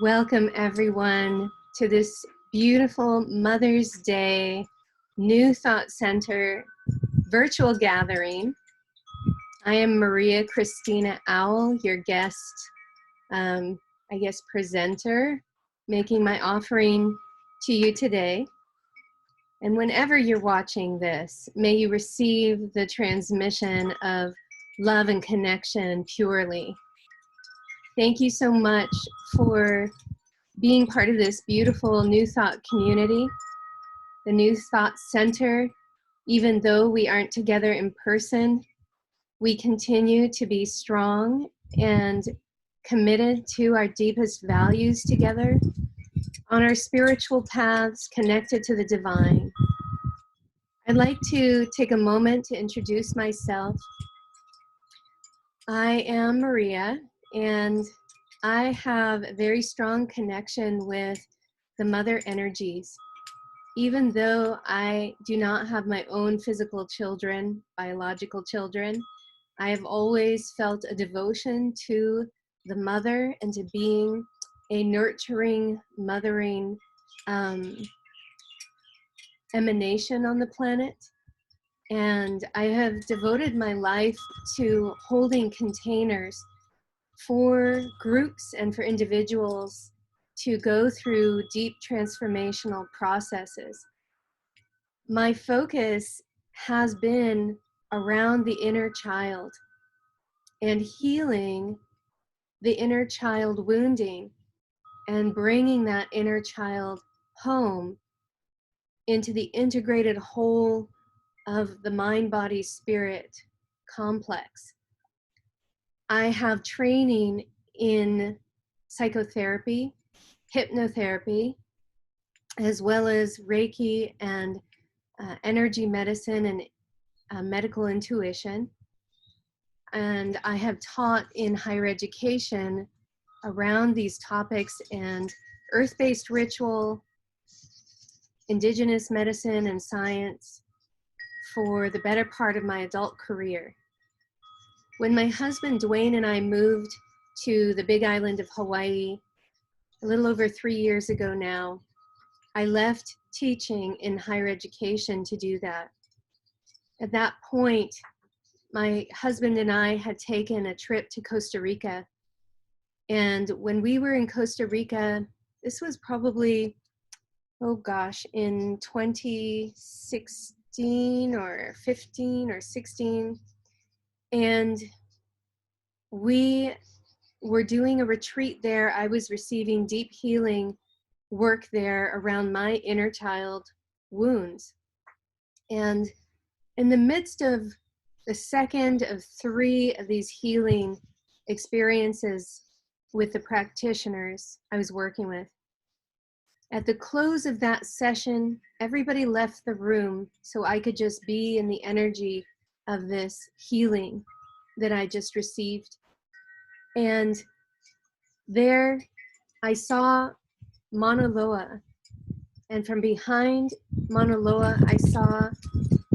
Welcome everyone to this beautiful Mother's Day New Thought Center virtual gathering. I am Maria Christina Owl, your guest, presenter, making my offering to you today. And whenever you're watching this, may you receive the transmission of love and connection purely. Thank you so much for being part of this beautiful New Thought community, the New Thought Center. Even though we aren't together in person, we continue to be strong and committed to our deepest values together on our spiritual paths connected to the divine. I'd like to take a moment to introduce myself. I am Maria, and I have a very strong connection with the mother energies. Even though I do not have my own physical children, biological children, I have always felt a devotion to the mother and to being a nurturing, mothering emanation on the planet. And I have devoted my life to holding containers for groups and for individuals to go through deep transformational processes. My focus has been around the inner child and healing the inner child wounding and bringing that inner child home into the integrated whole of the mind, body, spirit complex. I have training in psychotherapy, hypnotherapy, as well as Reiki and energy medicine and medical intuition. And I have taught in higher education around these topics and earth-based ritual, indigenous medicine and science for the better part of my adult career. When my husband Dwayne and I moved to the big island of Hawaii a little over 3 years ago now, I left teaching in higher education to do that. At that point, my husband and I had taken a trip to Costa Rica. And when we were in Costa Rica, this was probably, in 2016 or 15 or 16. And we were doing a retreat there. I was receiving deep healing work there around my inner child wounds. And in the midst of the second of 3 of these healing experiences with the practitioners I was working with, at the close of that session, everybody left the room so I could just be in the energy of this healing that I just received. And there I saw Mauna Loa, and from behind Mauna Loa I saw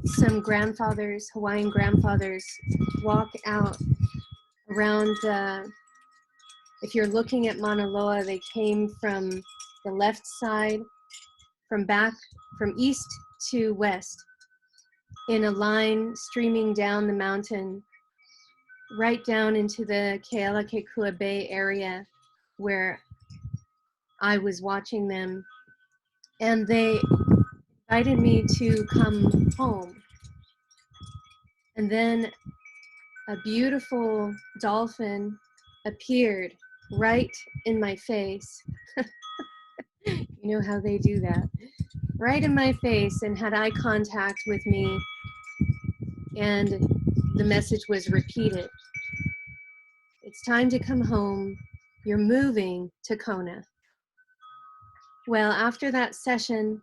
some grandfathers, Hawaiian grandfathers, walk out around if you're looking at Mauna Loa, they came from the left side, from east to west, in a line streaming down the mountain, right down into the Kealakekua Bay area where I was watching them. And they invited me to come home. And then a beautiful dolphin appeared right in my face. You know how they do that. Right in my face, and had eye contact with me. And the message was repeated. It's time to come home. You're moving to Kona. Well, after that session,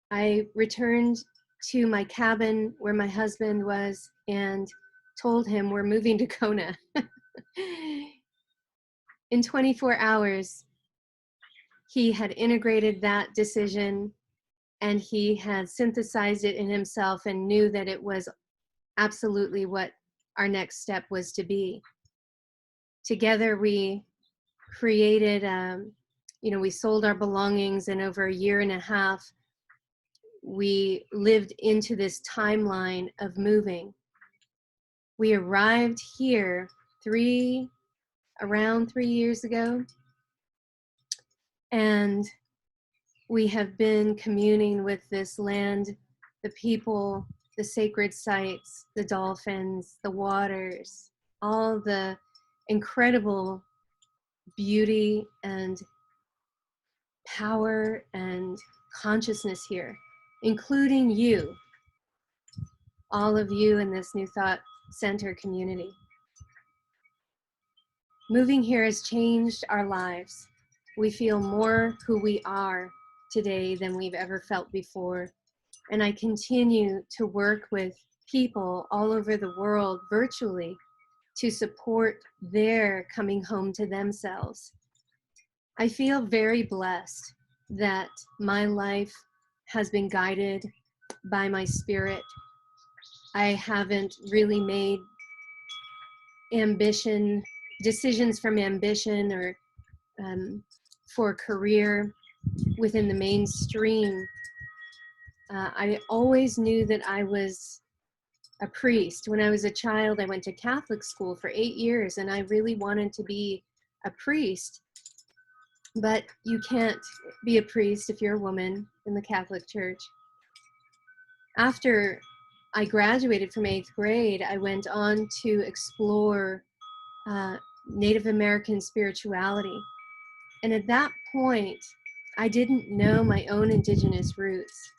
I returned to my cabin where my husband was and told him we're moving to Kona. In 24 hours, he had integrated that decision and he had synthesized it in himself and knew that it was absolutely what our next step was to be. Together, we created we sold our belongings, and over a year and a half, we lived into this timeline of moving. We arrived here around 3 years ago, and we have been communing with this land, the people, the sacred sites, the dolphins, the waters, all the incredible beauty and power and consciousness here, including you, all of you in this New Thought Center community. Moving here has changed our lives. We feel more who we are today than we've ever felt before. And I continue to work with people all over the world virtually to support their coming home to themselves. I feel very blessed that my life has been guided by my spirit. I haven't really made decisions from ambition or for career within the mainstream. I always knew that I was a priest. When I was a child, I went to Catholic school for 8 years, and I really wanted to be a priest. But you can't be a priest if you're a woman in the Catholic Church. After I graduated from 8th grade, I went on to explore Native American spirituality. And at that point, I didn't know my own indigenous roots.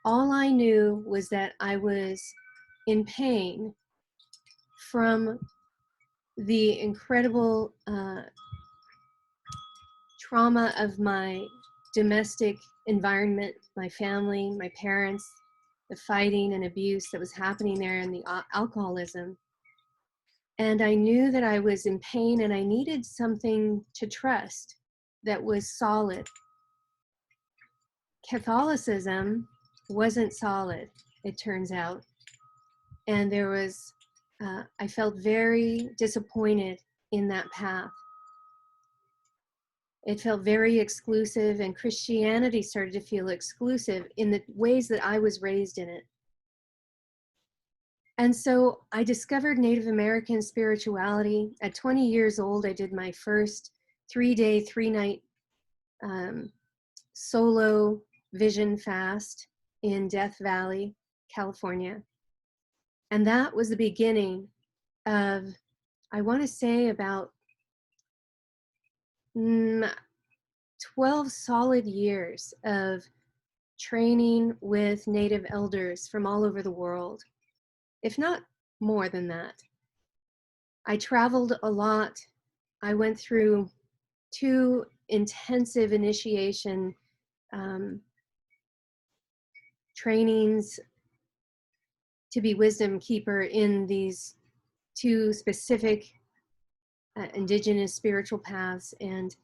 All I knew was that I was in pain from the incredible trauma of my domestic environment, my family, my parents, the fighting and abuse that was happening there, and the alcoholism. And I knew that I was in pain, and I needed something to trust that was solid. Catholicism wasn't solid, it turns out. And I felt very disappointed in that path. It felt very exclusive, and Christianity started to feel exclusive in the ways that I was raised in it. And so I discovered Native American spirituality. At 20 years old, I did my first 3-day, 3-night solo vision fast in Death Valley, California. And that was the beginning of, I want to say, about 12 solid years of training with Native elders from all over the world, if not more than that. I traveled a lot. I went through 2 intensive initiation trainings to be wisdom keeper in these 2 specific indigenous spiritual paths. And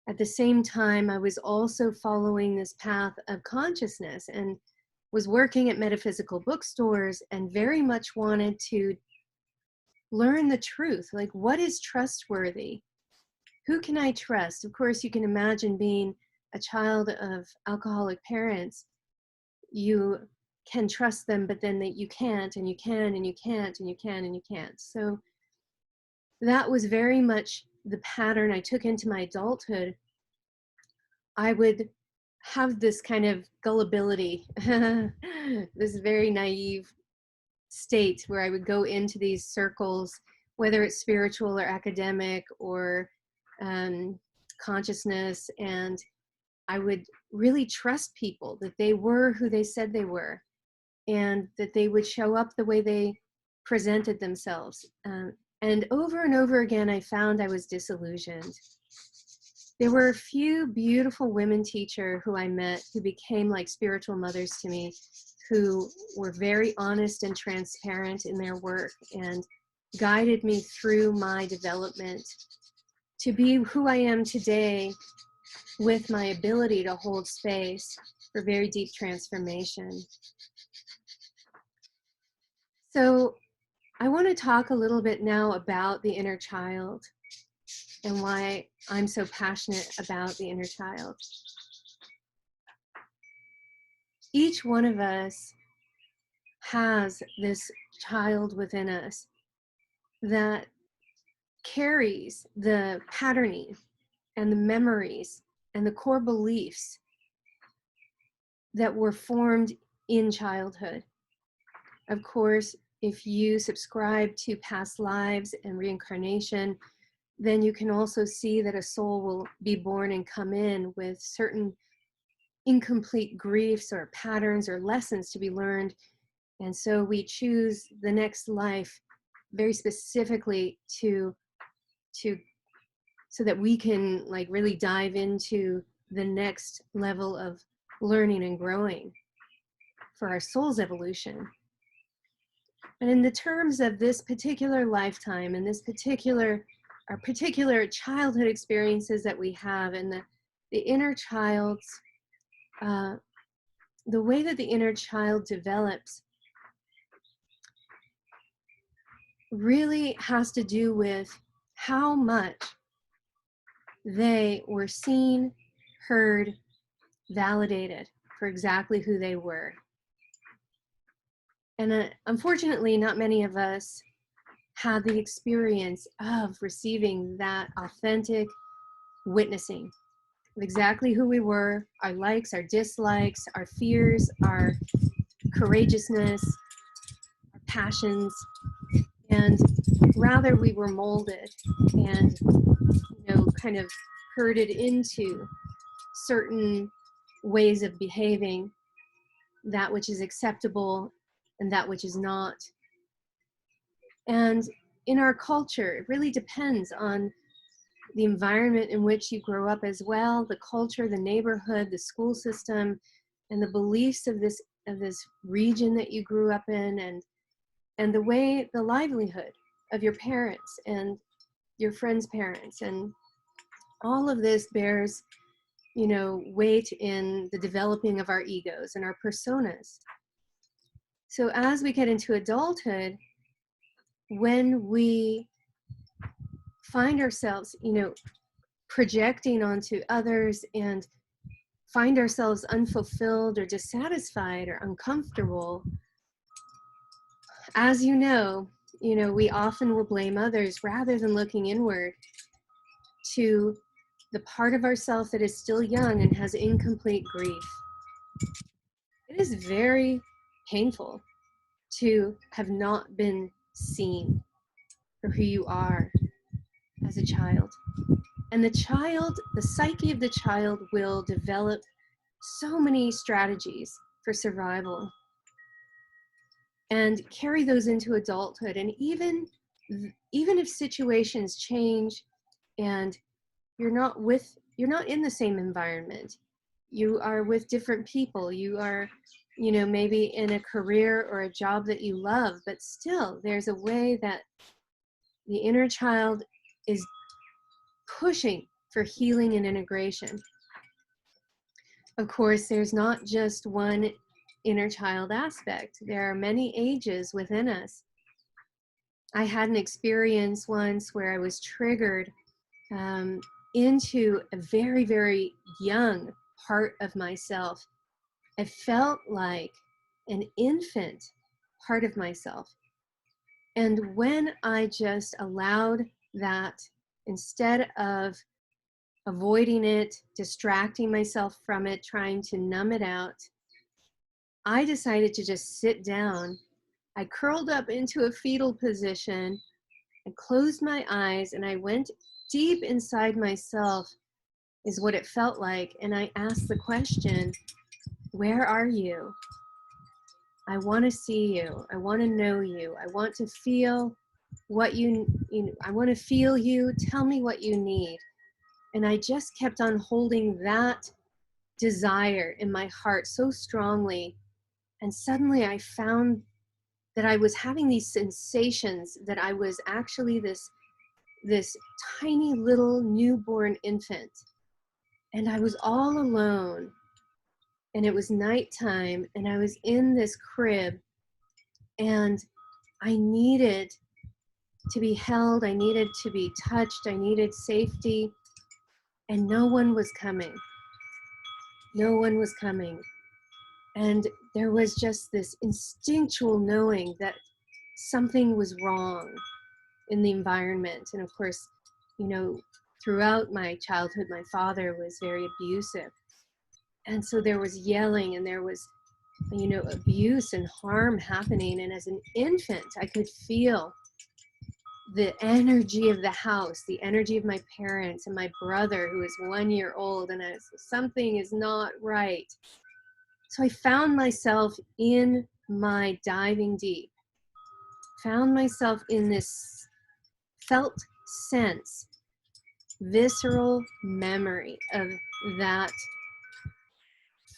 at the same time, I was also following this path of consciousness and was working at metaphysical bookstores and very much wanted to learn the truth. Like, what is trustworthy? Who can I trust? Of course, you can imagine being a child of alcoholic parents. You can trust them, but then that you can't, and you can, and you can't, and you can, and you can't. So that was very much the pattern I took into my adulthood. I would have this kind of gullibility, this very naive state where I would go into these circles, whether it's spiritual or academic or consciousness, and I would really trust people that they were who they said they were, and that they would show up the way they presented themselves. And over again, I found I was disillusioned. There were a few beautiful women teachers who I met who became like spiritual mothers to me, who were very honest and transparent in their work and guided me through my development to be who I am today, with my ability to hold space for very deep transformation. So I want to talk a little bit now about the inner child. and why I'm so passionate about the inner child. Each one of us has this child within us that carries the patterning and the memories and the core beliefs that were formed in childhood. Of course, if you subscribe to past lives and reincarnation, then you can also see that a soul will be born and come in with certain incomplete griefs or patterns or lessons to be learned. And so we choose the next life very specifically so that we can like really dive into the next level of learning and growing for our soul's evolution. And in the terms of this particular lifetime and our particular childhood experiences that we have, and the inner child's, the way that the inner child develops really has to do with how much they were seen, heard, validated for exactly who they were. And unfortunately, not many of us had the experience of receiving that authentic witnessing of exactly who we were, our likes, our dislikes, our fears, our courageousness, our passions, and rather we were molded and, kind of herded into certain ways of behaving, that which is acceptable and that which is not. And in our culture, it really depends on the environment in which you grow up as well, the culture, the neighborhood, the school system, and the beliefs of this region that you grew up in, and the livelihood of your parents and your friends' parents. And all of this bears, weight in the developing of our egos and our personas. So as we get into adulthood, when we find ourselves, projecting onto others and find ourselves unfulfilled or dissatisfied or uncomfortable, as we often will blame others rather than looking inward to the part of ourself that is still young and has incomplete grief. It is very painful to have not been seen for who you are as a child. And the psyche of the child will develop so many strategies for survival and carry those into adulthood. And even if situations change and you're not in the same environment, you are with different people, you are, maybe in a career or a job that you love, but still there's a way that the inner child is pushing for healing and integration. Of course, there's not just one inner child aspect. There are many ages within us. I had an experience once where I was triggered into a very, very young part of myself. I felt like an infant part of myself. And when I just allowed that, instead of avoiding it, distracting myself from it, trying to numb it out, I decided to just sit down. I curled up into a fetal position, I closed my eyes, and I went deep inside myself, is what it felt like. And I asked the question, where are you? I want to see you. I want to know you. I want to feel what I want to feel you. Tell me what you need. And I just kept on holding that desire in my heart so strongly. And suddenly I found that I was having these sensations that I was actually this tiny little newborn infant. And I was all alone. And it was nighttime. And I was in this crib. And I needed to be held. I needed to be touched. I needed safety. And no one was coming. No one was coming. And there was just this instinctual knowing that something was wrong in the environment. And of course, you know, throughout my childhood, my father was very abusive. And so there was yelling and there was, you know, abuse and harm happening. And as an infant, I could feel the energy of the house, the energy of my parents and my brother who is 1 year old. And I was, something is not right. So I found myself in my diving deep, found myself in this felt sense, visceral memory of that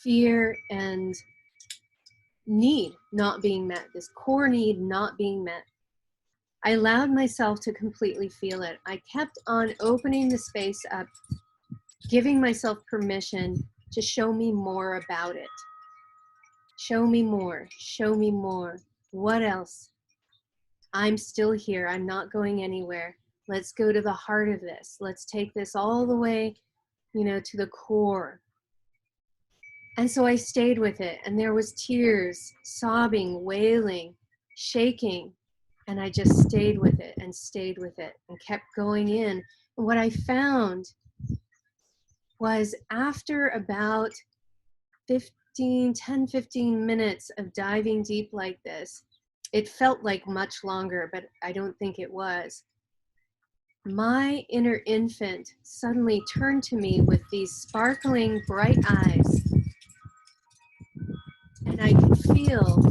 fear and need not being met, this core need not being met. I allowed myself to completely feel it. I kept on opening the space up, giving myself permission to show me more about it. Show me more, show me more. What else? I'm still here. I'm not going anywhere. Let's go to the heart of this. Let's take this all the way, you know, to the core. And so I stayed with it, and there was tears, sobbing, wailing, shaking, and I just stayed with it and stayed with it and kept going in. And what I found was after about 10, 15 minutes of diving deep like this, it felt like much longer, but I don't think it was. My inner infant suddenly turned to me with these sparkling bright eyes. And I could feel,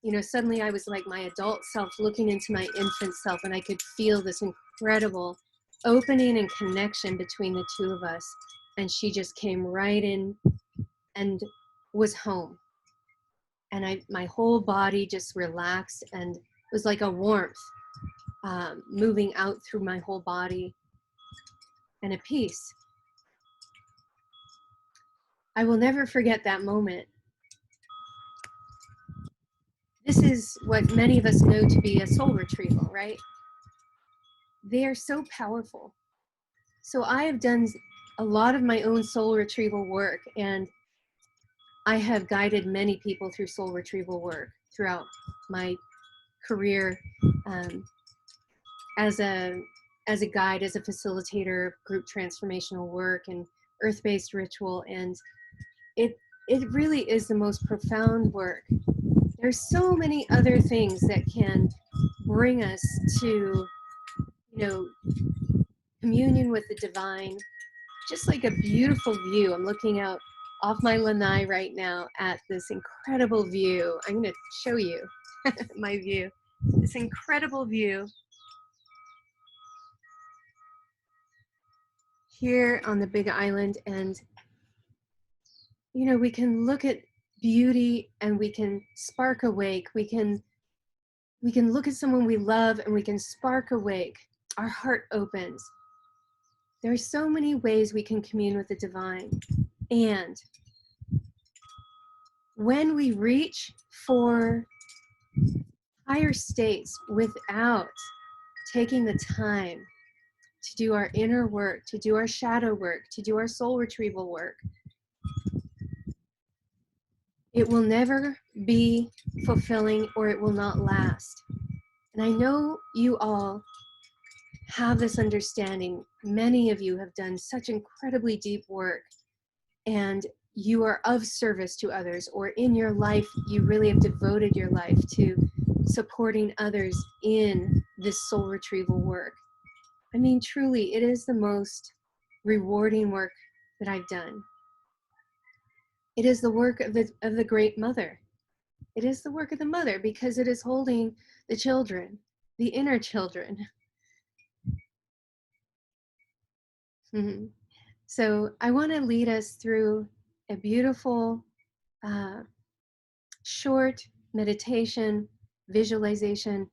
you know, suddenly I was like my adult self looking into my infant self, and I could feel this incredible opening and connection between the two of us. And she just came right in and was home. And my whole body just relaxed, and it was like a warmth moving out through my whole body, and a peace. I will never forget that moment. This is what many of us know to be a soul retrieval, right? They are so powerful. So I have done a lot of my own soul retrieval work, and I have guided many people through soul retrieval work throughout my career as a guide, as a facilitator of group transformational work and earth-based ritual, and it really is the most profound work. There's so many other things that can bring us to, you know, communion with the divine. Just like a beautiful view. I'm looking out off my lanai right now at this incredible view. I'm going to show you my view. This incredible view here on the Big Island. And, you know, we can look at beauty and we can spark awake. We can look at someone we love and we can spark awake. Our heart opens. There are so many ways we can commune with the divine. And when we reach for higher states without taking the time to do our inner work, to do our shadow work, to do our soul retrieval work, it will never be fulfilling, or it will not last. And I know you all have this understanding. Many of you have done such incredibly deep work, and you are of service to others, or in your life, you really have devoted your life to supporting others in this soul retrieval work. I mean, truly, it is the most rewarding work that I've done. It is the work of the great mother. It is the work of the mother, because it is holding the children, the inner children. Mm-hmm. So I want to lead us through a beautiful, short meditation, visualization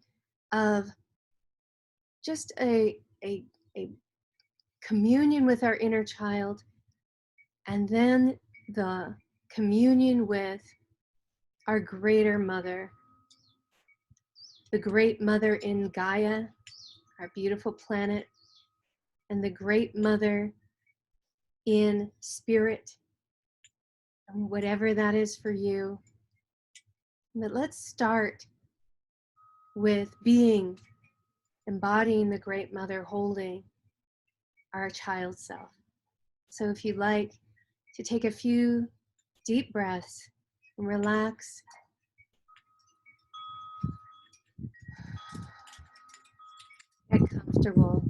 of just a communion with our inner child, and then the communion with our greater mother, the great mother in Gaia, our beautiful planet, and the Great Mother in spirit, and whatever that is for you. But let's start with embodying the Great Mother, holding our child self. So if you'd like to take a few deep breaths and relax. Get comfortable.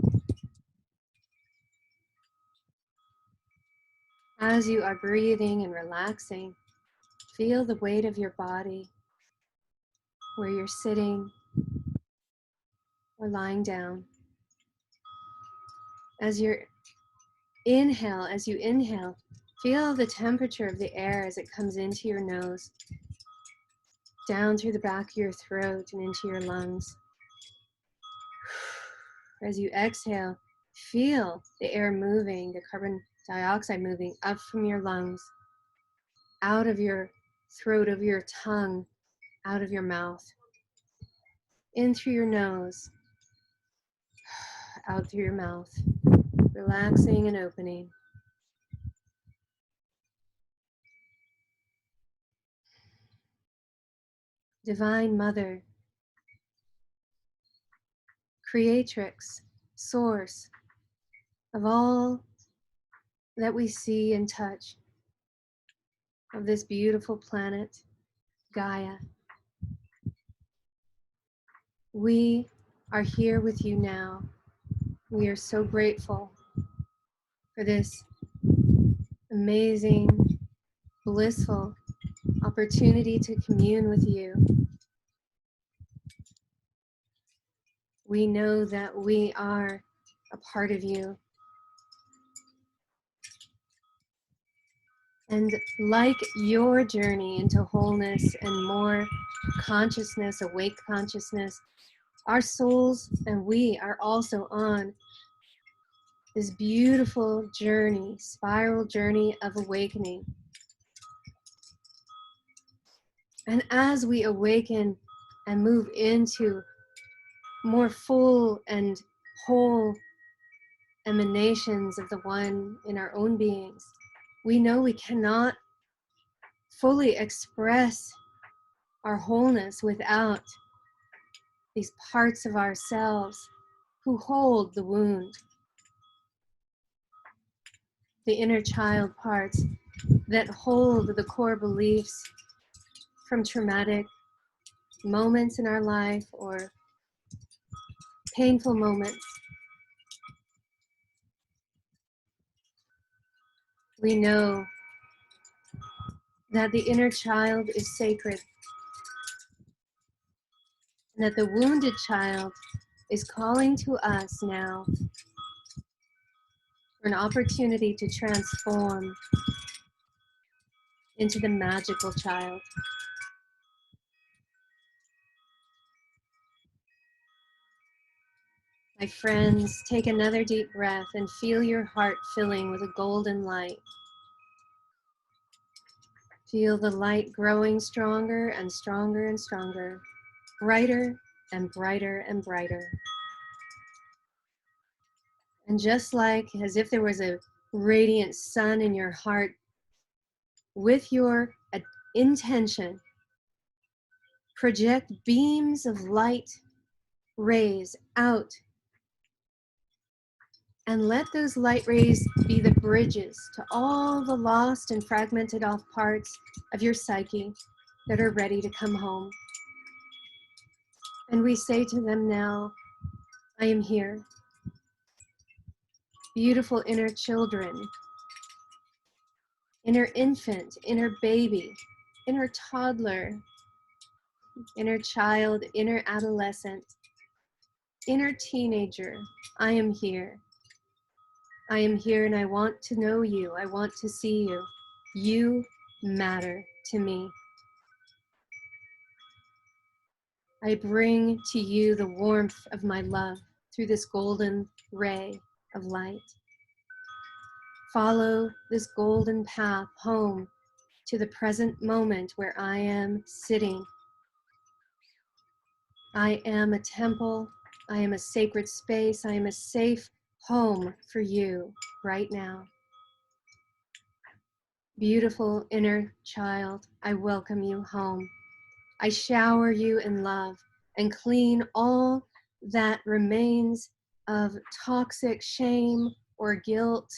As you are breathing and relaxing, feel the weight of your body where you're sitting or lying down. As you inhale, feel the temperature of the air as it comes into your nose, down through the back of your throat and into your lungs. As you exhale, feel the air moving, the carbon dioxide moving up from your lungs, out of your throat, of your tongue, out of your mouth, in through your nose, out through your mouth, relaxing and opening. Divine Mother, Creatrix, Source of all that we see and touch, of this beautiful planet, Gaia. We are here with you now. We are so grateful for this amazing, blissful opportunity to commune with you. We know that we are a part of you. And like your journey into wholeness and more consciousness, awake consciousness, our souls and we are also on this beautiful journey, spiral journey of awakening. And as we awaken and move into more full and whole emanations of the one in our own beings, we know we cannot fully express our wholeness without these parts of ourselves who hold the wound, the inner child parts that hold the core beliefs from traumatic moments in our life or painful moments. We know that the inner child is sacred, and that the wounded child is calling to us now for an opportunity to transform into the magical child. My friends, take another deep breath and feel your heart filling with a golden light. Feel the light growing stronger and stronger and stronger, brighter and brighter and brighter. And just like as if there was a radiant sun in your heart, with your intention, project beams of light rays out, and let those light rays be the bridges to all the lost and fragmented off parts of your psyche that are ready to come home. And we say to them now, I am here. Beautiful inner children, inner infant, inner baby, inner toddler, inner child, inner adolescent, inner teenager, I am here. I am here and I want to know you. I want to see you. You matter to me. I bring to you the warmth of my love through this golden ray of light. Follow this golden path home to the present moment where I am sitting. I am a temple I am a sacred space. I am a safe home for you right now. Beautiful inner child, I welcome you home. I shower you in love and clean all that remains of toxic shame or guilt,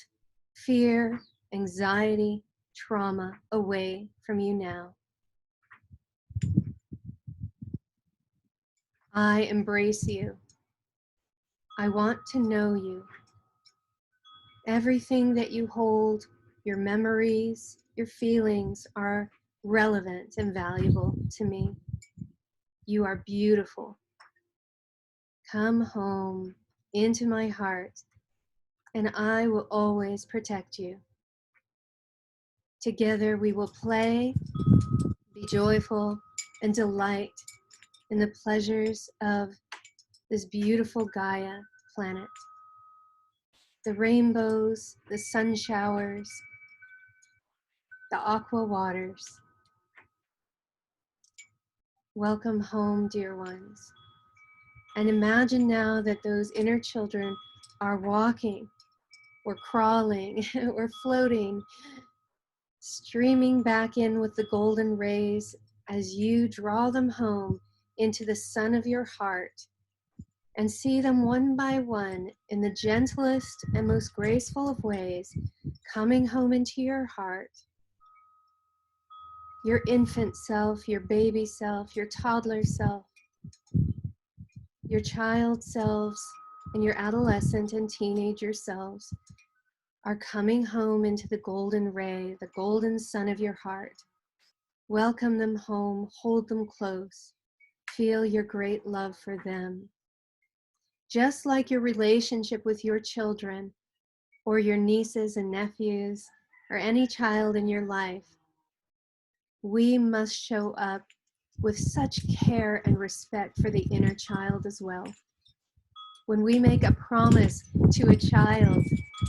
fear, anxiety, trauma away from you now. I embrace you. I want to know you. Everything that you hold, your memories, your feelings are relevant and valuable to me. You are beautiful. Come home into my heart, and I will always protect you. Together we will play, be joyful, and delight in the pleasures of this beautiful Gaia planet. The rainbows, the sun showers, the aqua waters. Welcome home, dear ones. And imagine now that those inner children are walking or crawling or floating, streaming back in with the golden rays as you draw them home into the sun of your heart, and see them one by one in the gentlest and most graceful of ways coming home into your heart. Your infant self, your baby self, your toddler self, your child selves, and your adolescent and teenager selves are coming home into the golden ray, the golden sun of your heart. Welcome them home, hold them close, feel your great love for them. Just like your relationship with your children or your nieces and nephews or any child in your life, we must show up with such care and respect for the inner child as well. When we make a promise to a child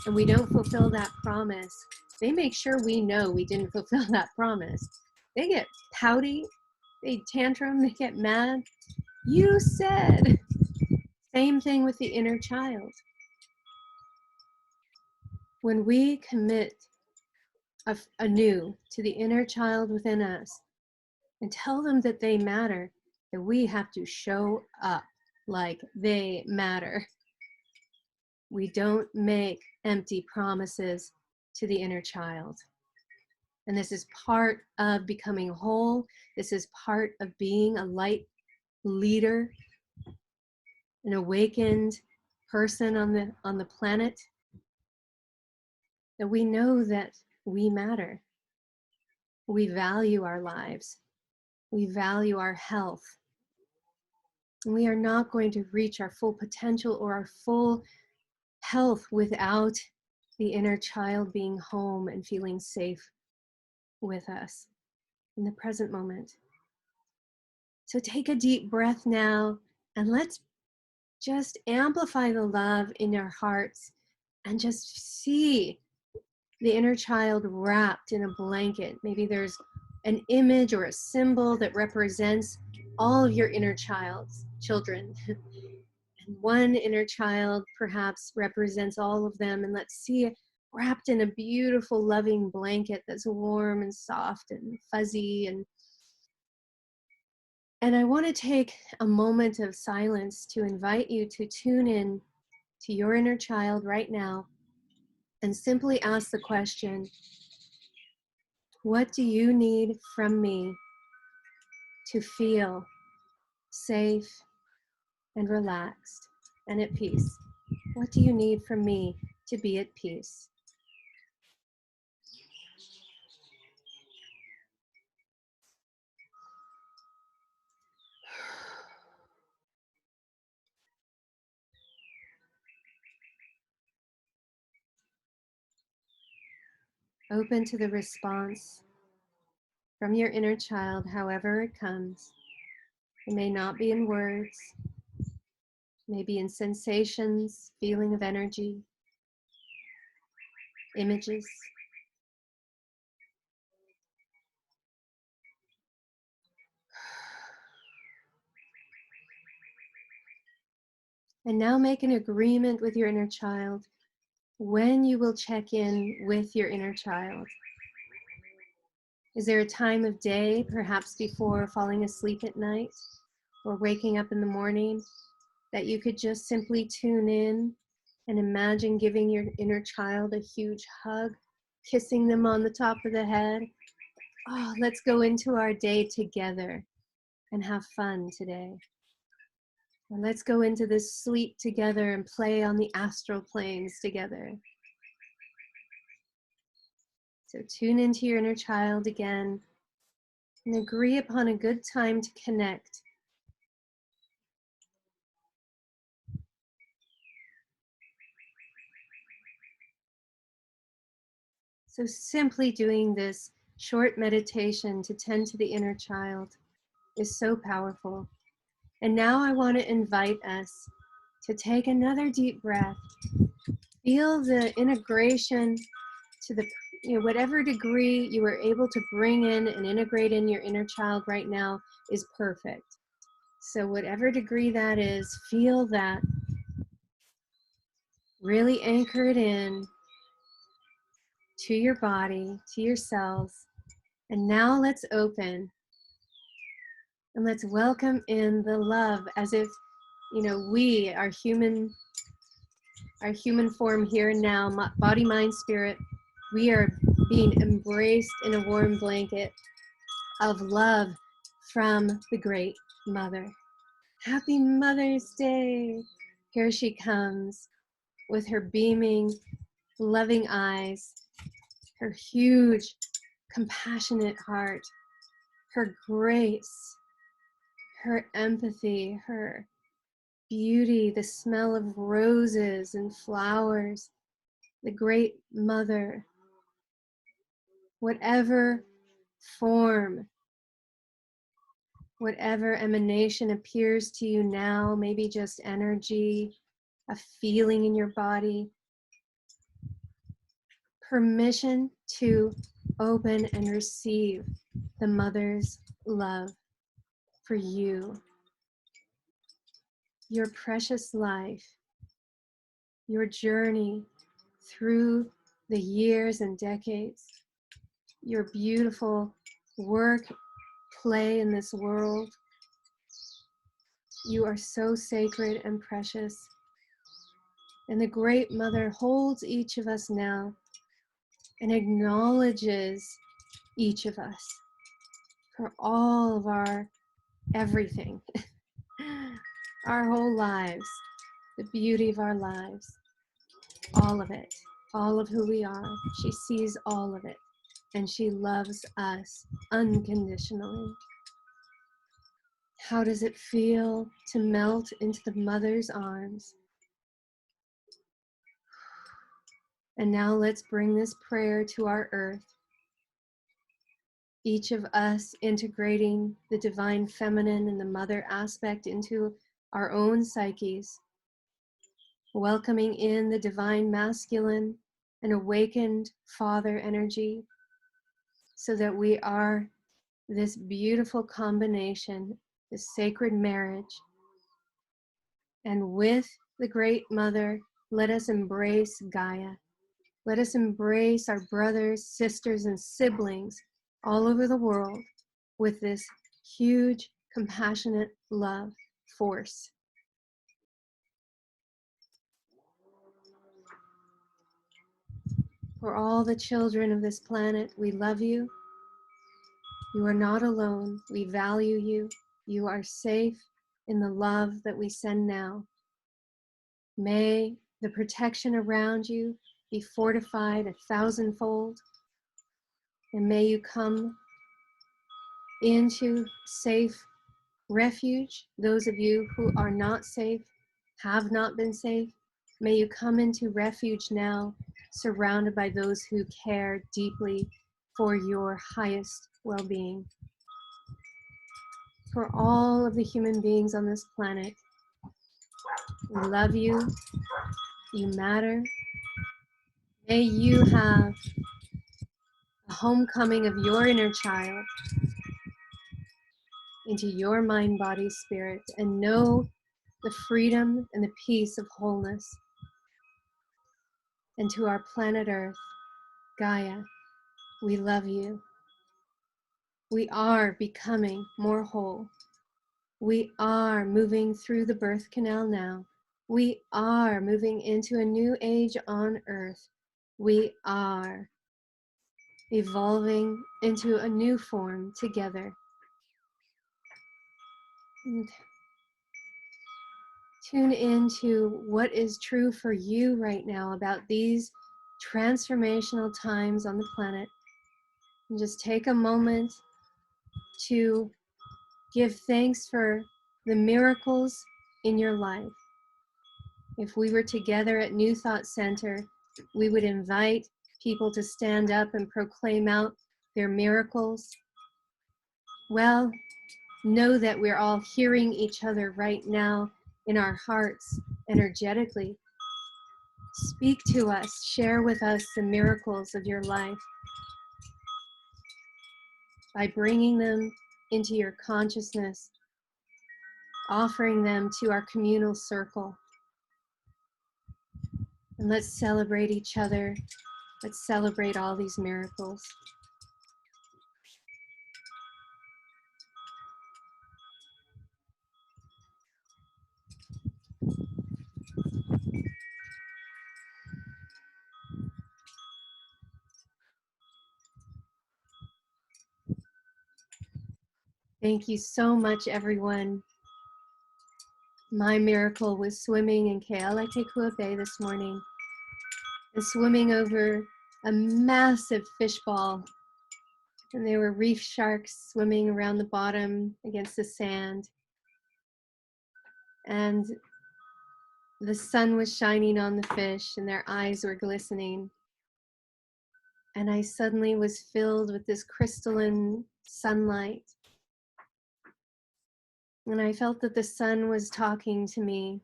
and we don't fulfill that promise, they make sure we know we didn't fulfill that promise. They get pouty, they tantrum, they get mad. You said. Same thing with the inner child. When we commit anew to the inner child within us and tell them that they matter, that we have to show up like they matter. We don't make empty promises to the inner child. And this is part of becoming whole. This is part of being a light leader, an awakened person on the planet. That we know that we matter. We value our lives. We value our health. And we are not going to reach our full potential or our full health without the inner child being home and feeling safe with us in the present moment. So take a deep breath now, and let's just amplify the love in our hearts and just see the inner child wrapped in a blanket. Maybe there's an image or a symbol that represents all of your inner children. And one inner child perhaps represents all of them. And let's see it wrapped in a beautiful, loving blanket that's warm and soft and fuzzy. And I want to take a moment of silence to invite you to tune in to your inner child right now and simply ask the question, what do you need from me to feel safe and relaxed and at peace? What do you need from me to be at peace? Open to the response from your inner child, however it comes. It may not be in words, maybe in sensations, feeling of energy, images. And now make an agreement with your inner child when you will check in with your inner child. Is there a time of day, perhaps before falling asleep at night or waking up in the morning, that you could just simply tune in and imagine giving your inner child a huge hug, kissing them on the top of the head? Oh, let's go into our day together and have fun today. Or let's go into this sleep together and play on the astral planes together. So tune into your inner child again and agree upon a good time to connect. So simply doing this short meditation to tend to the inner child is so powerful. And now I want to invite us to take another deep breath. Feel the integration to the, whatever degree you are able to bring in and integrate in your inner child right now is perfect. So whatever degree that is, feel that. Really anchor it in to your body, to your cells. And now let's open and let's welcome in the love as if, we, our human form here and now, body, mind, spirit, we are being embraced in a warm blanket of love from the Great Mother. Happy Mother's Day! Here she comes with her beaming, loving eyes, her huge, compassionate heart, her grace, her empathy, her beauty, the smell of roses and flowers, the Great Mother. Whatever form, whatever emanation appears to you now, maybe just energy, a feeling in your body, permission to open and receive the Mother's love for you, your precious life, your journey through the years and decades, your beautiful work, play in this world. You are so sacred and precious. And the Great Mother holds each of us now and acknowledges each of us for all of our everything, our whole lives, the beauty of our lives, all of it, all of who we are. She sees all of it, and she loves us unconditionally. How does it feel to melt into the Mother's arms? And now let's bring this prayer to our earth. Each of us integrating the divine feminine and the mother aspect into our own psyches, welcoming in the divine masculine and awakened father energy, so that we are this beautiful combination, this sacred marriage. And with the Great Mother, let us embrace Gaia. Let us embrace our brothers, sisters, and siblings all over the world with this huge, compassionate love force. For all the children of this planet, we love you. You are not alone. We value you. You are safe in the love that we send now. May the protection around you be fortified 1,000-fold, and may you come into safe refuge. Those of you who are not safe, have not been safe, may you come into refuge now, surrounded by those who care deeply for your highest well-being. For all of the human beings on this planet, we love you. You matter. May you have a homecoming of your inner child into your mind, body, spirit, and know the freedom and the peace of wholeness. And to our planet Earth, Gaia, we love you. We are becoming more whole. We are moving through the birth canal now. We are moving into a new age on Earth. We are evolving into a new form together. And tune into what is true for you right now about these transformational times on the planet. And just take a moment to give thanks for the miracles in your life. If we were together at New Thought Center, we would invite people to stand up and proclaim out their miracles. Well, know that we're all hearing each other right now in our hearts energetically. Speak to us, share with us the miracles of your life by bringing them into your consciousness, offering them to our communal circle. And let's celebrate each other. Let's celebrate all these miracles. Thank you so much, everyone. My miracle was swimming in Kealakekua Bay this morning and swimming over a massive fish ball. And there were reef sharks swimming around the bottom against the sand. And the sun was shining on the fish and their eyes were glistening. And I suddenly was filled with this crystalline sunlight. And I felt that the sun was talking to me.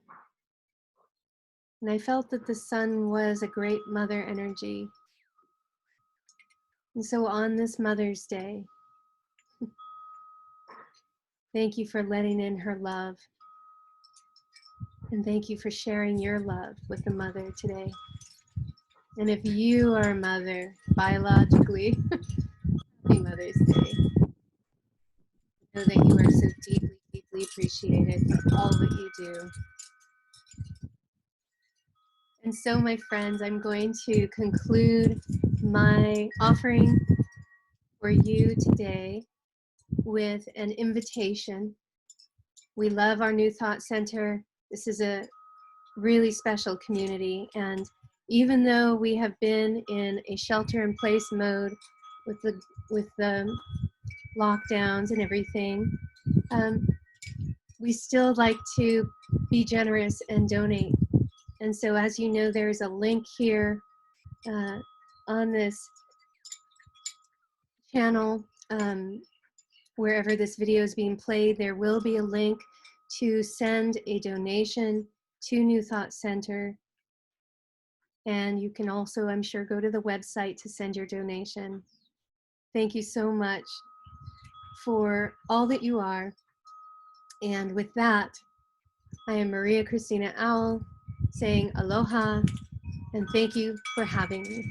And I felt that the sun was a great mother energy. And so on this Mother's Day, thank you for letting in her love. And thank you for sharing your love with the mother today. And if you are a mother, biologically, happy Mother's Day. Know that you are so deeply, deeply appreciated for all that you do. And so, my friends, I'm going to conclude my offering for you today with an invitation. We love our New Thought Center. This is a really special community, and even though we have been in a shelter-in-place mode with the lockdowns and everything, we still like to be generous and donate. And so, as you know, there's a link here on this channel. Wherever this video is being played, there will be a link to send a donation to New Thought Center. And you can also, I'm sure, go to the website to send your donation. Thank you so much for all that you are. And with that, I am Maria Christina Owl saying aloha and thank you for having me.